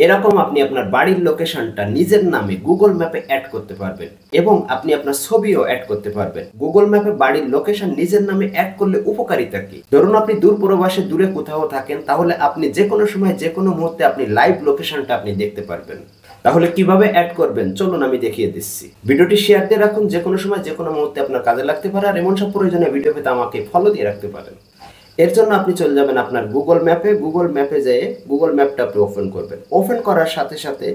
এরকম আপনি আপনার বাড়ির লোকেশনটা নিজের নামে গুগল ম্যাপে অ্যাড করতে পারবেন এবং আপনি আপনার ছবিও অ্যাড করতে পারবেন। গুগল ম্যাপে বাড়ির লোকেশন নিজের নামে অ্যাড করলে উপকারিতা কি? ধরুন আপনি দূর প্রবাসে দূরে কোথাও থাকেন, তাহলে আপনি যে কোনো সময় যে কোনো মুহূর্তে আপনি লাইভ লোকেশনটা আপনি দেখতে পারবেন। তাহলে কিভাবে অ্যাড করবেন চলুন আমি দেখিয়ে দিচ্ছি। ভিডিওটি শেয়ার দিয়ে রাখুন, যে কোনো সময় যে কোনো মুহূর্তে আপনার কাজে লাগতে পারে, আর এমন সব প্রয়োজনীয় ভিডিও পেতে আমাকে ফলো দিয়ে রাখতে পারেন। এর জন্য আপনি চলে যাবেন আপনার গুগল ম্যাপে যেয়ে গুগল ম্যাপটা আপনি ওপেন করবেন। ওপেন করার সাথে সাথে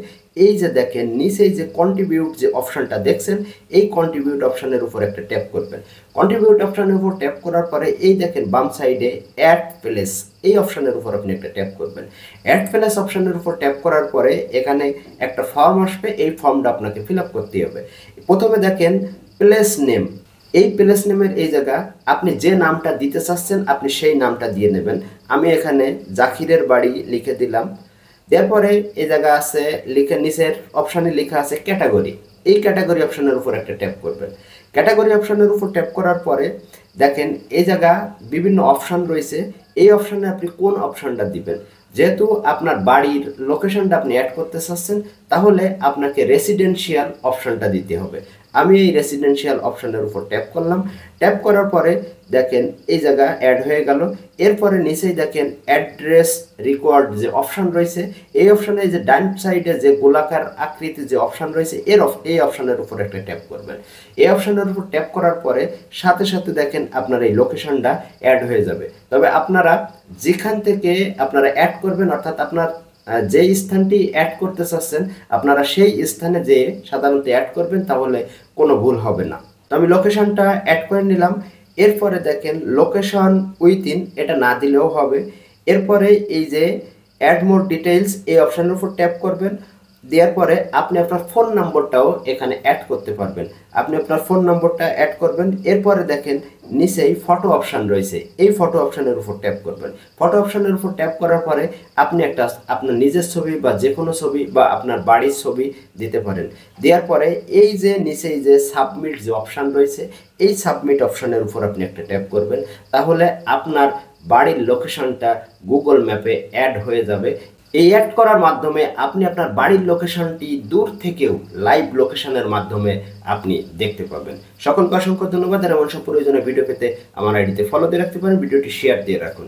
এই যে দেখেন নিচেই যে কন্ট্রিবিউট যে অপশনটা দেখছেন, এই কন্ট্রিবিউট অপশনের উপর একটা ট্যাপ করবেন। কন্ট্রিবিউট অপশনের উপর ট্যাপ করার পরে এই দেখেন বাম সাইডে অ্যাড প্লেস, এই অপশনের উপর আপনি একটা ট্যাপ করবেন। অ্যাড প্লেস অপশনের উপর ট্যাপ করার পরে এখানে একটা ফর্ম আসবে, এই ফর্মটা আপনাকে ফিল আপ করতে হবে। প্রথমে দেখেন প্লেস নেম, এই প্লেস নেমের এই জায়গা আপনি যে নামটা দিতে চাচ্ছেন আপনি সেই নামটা দিয়ে নেবেন। আমি এখানে জাকিরের বাড়ি লিখে দিলাম। দেওয়ার পরে এই জায়গা আছে লিখে নিচের অপশানে লেখা আছে ক্যাটাগরি, এই ক্যাটাগরি অপশনের উপর একটা ট্যাপ করবেন। ক্যাটাগরি অপশনের উপর ট্যাপ করার পরে দেখেন এই জায়গা বিভিন্ন অপশান রয়েছে, এই অপশানে আপনি কোন অপশানটা দিবেন। যেহেতু আপনার বাড়ির লোকেশনটা আপনি অ্যাড করতে চাচ্ছেন, তাহলে আপনাকে রেসিডেন্সিয়াল অপশানটা দিতে হবে। আমি এই রেসিডেন্সিয়াল অপশনের উপর ট্যাপ করলাম। ট্যাপ করার পরে দেখেন এই জায়গা অ্যাড হয়ে গেল। এরপরে নিচেই দেখেন অ্যাড্রেস রিকোয়ার্ড যে অপশান রয়েছে, এই অপশানে যে ডান সাইডে যে গোলাকার আকৃতির যে অপশান রয়েছে এই অপশানের উপর একটা ট্যাপ করবেন। এই অপশানের উপর ট্যাপ করার পরে সাথে সাথে দেখেন আপনার এই লোকেশনটা অ্যাড হয়ে যাবে। তবে আপনারা যেখান থেকে আপনারা অ্যাড করবেন, অর্থাৎ আপনার যে স্থানটি অ্যাড করতে চাচ্ছেন আপনারা সেই স্থানে যে সাধারণত অ্যাড করবেন, তাহলে কোনো ভুল হবে না। তো আমি লোকেশনটা অ্যাড করে নিলাম। এরপরে দেখেন লোকেশন উইথিন, এটা না দিলেও হবে। এরপরে এই যে অ্যাড মোর ডিটেইলস, এই অপশানের উপর ট্যাপ করবেন। দেওয়ার পরে আপনি আপনার ফোন নম্বরটাও এখানে অ্যাড করতে পারবেন। আপনি আপনার ফোন নম্বরটা অ্যাড করবেন। এরপরে দেখেন নিচেই ফটো অপশান রয়েছে, এই ফটো অপশানের উপর ট্যাপ করবেন। ফটো অপশানের উপর ট্যাপ করার পরে আপনি একটা আপনার নিজের ছবি বা যে কোনো ছবি বা আপনার বাড়ির ছবি দিতে পারেন। দেওয়ার পরে এই যে নিচেই যে সাবমিট যে অপশান রয়েছে, এই সাবমিট অপশানের উপর আপনি একটা ট্যাপ করবেন। তাহলে আপনার বাড়ির লোকেশনটা গুগল ম্যাপে অ্যাড হয়ে যাবে। এই অ্যাড করার মাধ্যমে আপনি আপনার বাড়ির লোকেশনটি দূর থেকেও লাইভ লোকেশনের মাধ্যমে আপনি দেখতে পাবেন। সকলকে অসংখ্য ধন্যবাদ। আর এমন সব প্রয়োজনীয় ভিডিও পেতে আমার আইডিতে ফলো দিয়ে রাখতে পারেন, ভিডিওটি শেয়ার দিয়ে রাখুন।